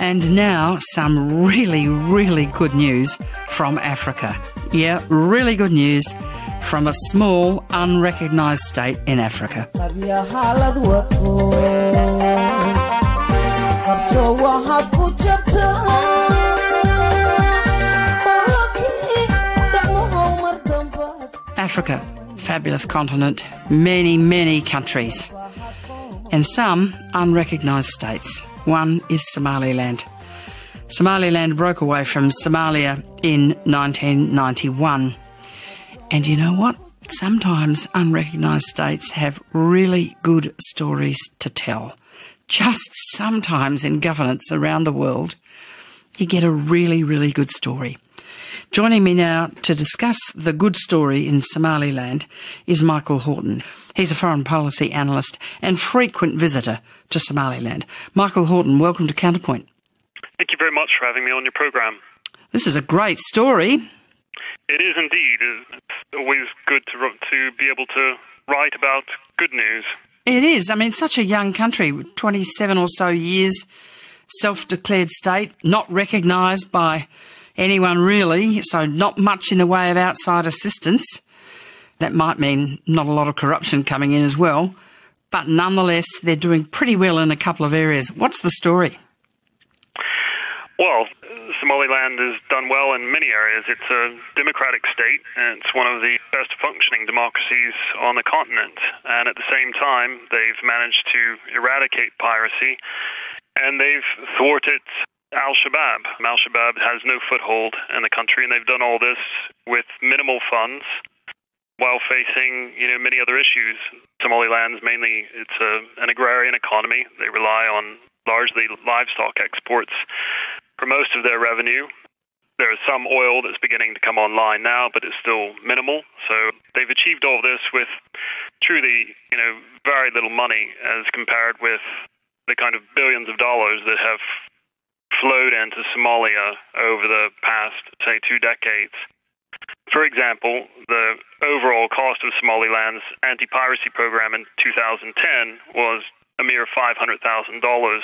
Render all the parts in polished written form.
And now some really, really good news from Africa. Yeah, really good news from a small, unrecognised state in Africa. Africa, fabulous continent, many, many countries, and some unrecognised states. One is Somaliland. Somaliland broke away from Somalia in 1991. And you know what? Sometimes unrecognised states have really good stories to tell. Just sometimes in governance around the world, you get a really, really good story. Joining me now to discuss the good story in Somaliland is Micheal Horton. He's a foreign policy analyst and frequent visitor to Somaliland. Micheal Horton, welcome to Counterpoint. Thank you very much for having me on your program. This is a great story. It is indeed. It's always good to be able to write about good news. It is. I mean, such a young country, 27 or so years, self-declared state, not recognised by anyone really, so not much in the way of outside assistance. That might mean not a lot of corruption coming in as well, but nonetheless, they're doing pretty well in a couple of areas. What's the story? Well, Somaliland has done well in many areas. It's a democratic state, and it's one of the best functioning democracies on the continent. And at the same time, they've managed to eradicate piracy, and they've thwarted Al-Shabaab. Al-Shabaab has no foothold in the country, and they've done all this with minimal funds while facing, many other issues. Somaliland's mainly, it's an agrarian economy. They rely on largely livestock exports for most of their revenue. There is some oil that's beginning to come online now, but it's still minimal. So they've achieved all this with truly, very little money as compared with the kind of billions of dollars that have flowed into Somalia over the past, say, 2 decades. For example, the overall cost of Somaliland's anti-piracy program in 2010 was a mere $500,000.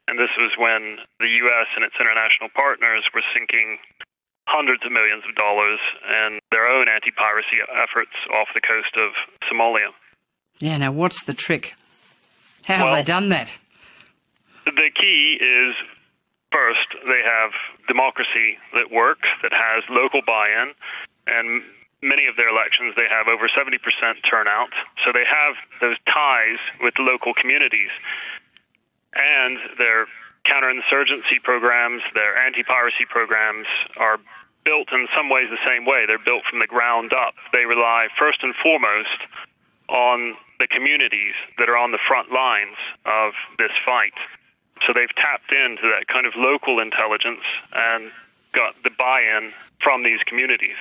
And this was when the U.S. and its international partners were sinking hundreds of millions of dollars in their own anti-piracy efforts off the coast of Somalia. Yeah, now what's the trick? How have they done that? The key is, first, they have democracy that works, that has local buy-in, and many of their elections, they have over 70% turnout. So they have those ties with the local communities. And their counterinsurgency programs, their anti-piracy programs are built in some ways the same way. They're built from the ground up. They rely first and foremost on the communities that are on the front lines of this fight. So they've tapped into that kind of local intelligence and got the buy-in from these communities.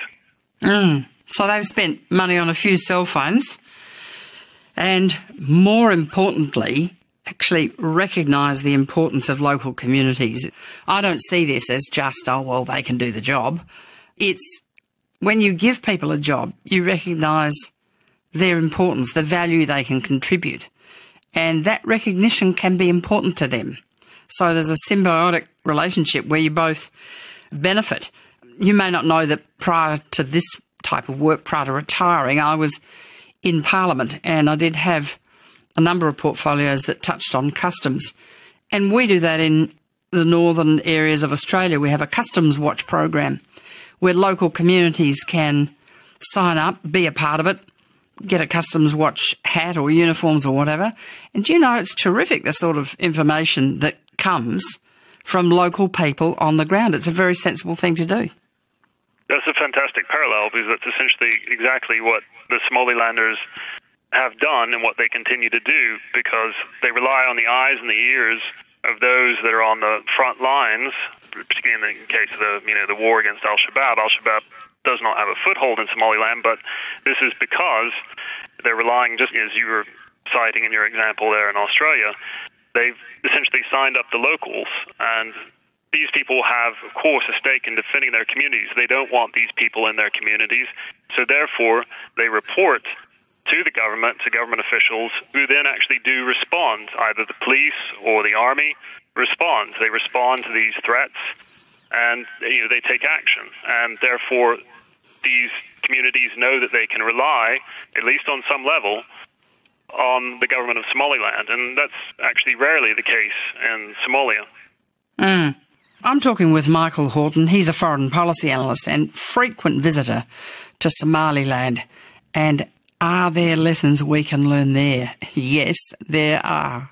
So they've spent money on a few cell phones and, more importantly, actually recognise the importance of local communities. I don't see this as just, they can do the job. It's when you give people a job, you recognise their importance, the value they can contribute, and that recognition can be important to them. So there's a symbiotic relationship where you both benefit. You may not know that prior to this type of work, prior to retiring, I was in Parliament and I did have a number of portfolios that touched on customs. And we do that in the northern areas of Australia. We have a customs watch program where local communities can sign up, be a part of it, get a customs watch hat or uniforms or whatever. And it's terrific, the sort of information that comes from local people on the ground. It's a very sensible thing to do. That's a fantastic parallel, because that's essentially exactly what the Somalilanders have done and what they continue to do, because they rely on the eyes and the ears of those that are on the front lines, particularly in the case of the war against Al-Shabaab. Al-Shabaab does not have a foothold in Somaliland, but this is because they're relying, just as you were citing in your example there in Australia, they've essentially signed up the locals, and these people have, of course, a stake in defending their communities. They don't want these people in their communities, so therefore they report to the government, to government officials, who then actually do respond. Either the police or the army responds. They respond to these threats, and they take action. And therefore, these communities know that they can rely, at least on some level, on the government of Somaliland. And that's actually rarely the case in Somalia. I'm talking with Micheal Horton. He's a foreign policy analyst and frequent visitor to Somaliland. And are there lessons we can learn there? Yes, there are.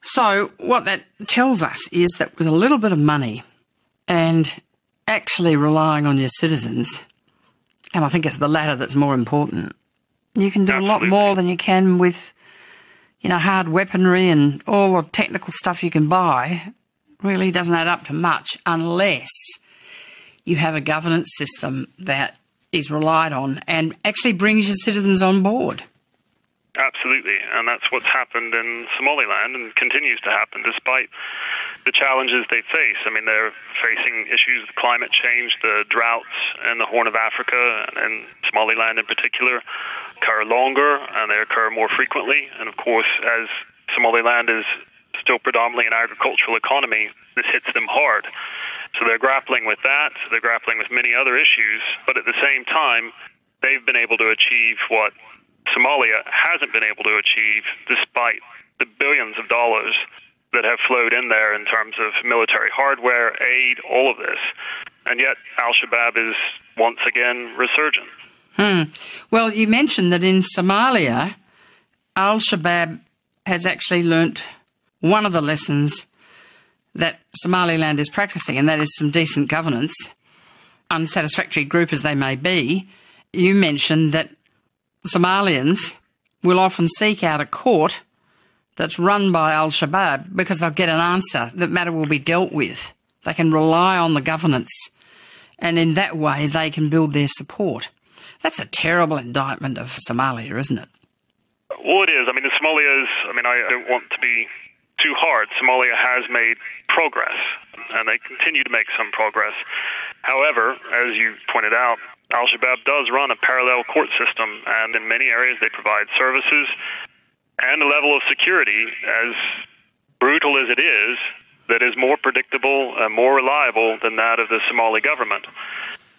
So what that tells us is that with a little bit of money and actually relying on your citizens, and I think it's the latter that's more important, you can do a lot more than you can with, hard weaponry and all the technical stuff you can buy. Really doesn't add up to much unless you have a governance system that is relied on and actually brings your citizens on board. Absolutely, and that's what's happened in Somaliland and continues to happen despite the challenges they face. I mean, they're facing issues with climate change, the droughts in the Horn of Africa, and Somaliland in particular, occur longer and they occur more frequently. And of course, as Somaliland is still predominantly an agricultural economy, this hits them hard. So they're grappling with that, they're grappling with many other issues, but at the same time, they've been able to achieve what Somalia hasn't been able to achieve despite the billions of dollars that have flowed in there in terms of military hardware, aid, all of this. And yet Al-Shabaab is once again resurgent. Well, you mentioned that in Somalia, Al-Shabaab has actually learnt one of the lessons that Somaliland is practicing, and that is some decent governance, unsatisfactory group as they may be. You mentioned that Somalians will often seek out a court that's run by Al-Shabaab because they'll get an answer. That matter will be dealt with. They can rely on the governance, and in that way they can build their support. That's a terrible indictment of Somalia, isn't it? Well, it is. I mean, I don't want to be too hard. Somalia has made progress, and they continue to make some progress. However, as you pointed out, Al-Shabaab does run a parallel court system, and in many areas they provide services and a level of security, as brutal as it is, that is more predictable and more reliable than that of the Somali government.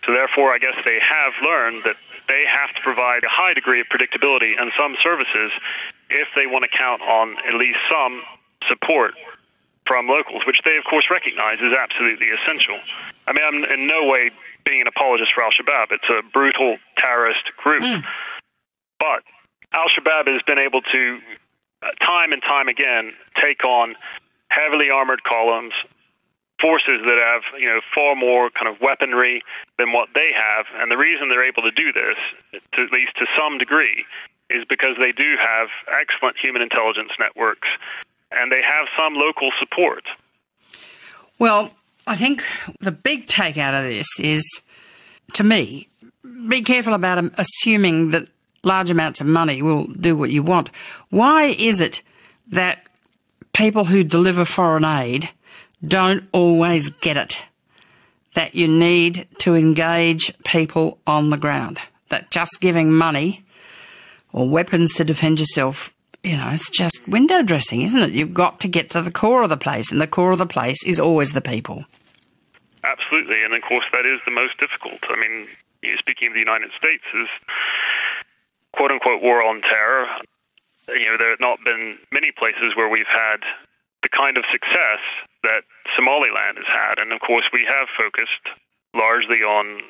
So therefore, I guess they have learned that they have to provide a high degree of predictability and some services if they want to count on at least some support from locals, which they, of course, recognize is absolutely essential. I mean, I'm in no way being an apologist for Al-Shabaab. It's a brutal terrorist group. But Al-Shabaab has been able to, time and time again, take on heavily armored columns, forces that have, far more kind of weaponry than what they have. And the reason they're able to do this, at least to some degree, is because they do have excellent human intelligence networks, and they have some local support. Well, I think the big take out of this is, to me, be careful about assuming that large amounts of money will do what you want. Why is it that people who deliver foreign aid don't always get it, that you need to engage people on the ground, that just giving money or weapons to defend yourself, it's just window dressing, isn't it? You've got to get to the core of the place, and the core of the place is always the people. Absolutely, and of course that is the most difficult. I mean, speaking of the United States, is quote-unquote war on terror. There have not been many places where we've had the kind of success that Somaliland has had, and of course we have focused largely on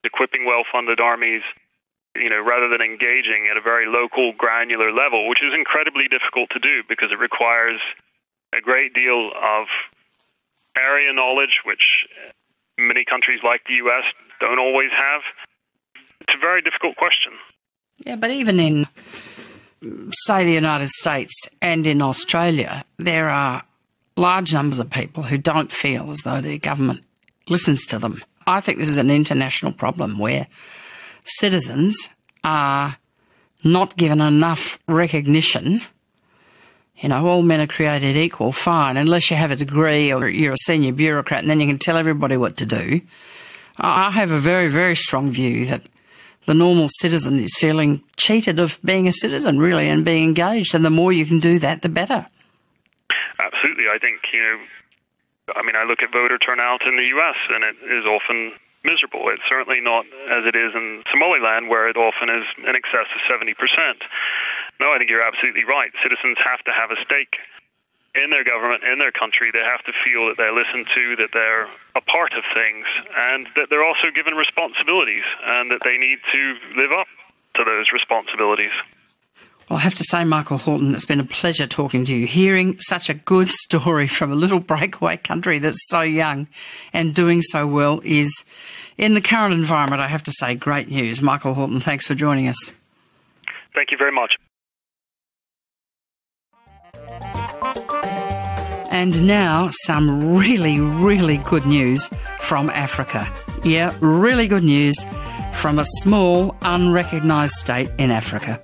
equipping well-funded armies, rather than engaging at a very local, granular level, which is incredibly difficult to do because it requires a great deal of area knowledge, which many countries like the U.S. don't always have. It's a very difficult question. Yeah, but even in, say, the United States and in Australia, there are large numbers of people who don't feel as though their government listens to them. I think this is an international problem where citizens are not given enough recognition. All men are created equal, fine, unless you have a degree or you're a senior bureaucrat and then you can tell everybody what to do. I have a very, very strong view that the normal citizen is feeling cheated of being a citizen, really, and being engaged. And the more you can do that, the better. Absolutely. I think, I look at voter turnout in the U.S., and it is often miserable. It's certainly not as it is in Somaliland, where it often is in excess of 70%. No, I think you're absolutely right. Citizens have to have a stake in their government, in their country. They have to feel that they're listened to, that they're a part of things, and that they're also given responsibilities, and that they need to live up to those responsibilities. Well, I have to say, Micheal Horton, it's been a pleasure talking to you. Hearing such a good story from a little breakaway country that's so young and doing so well is, in the current environment, I have to say, great news. Micheal Horton, thanks for joining us. Thank you very much. And now, some really, really good news from Africa. Yeah, really good news from a small, unrecognised state in Africa.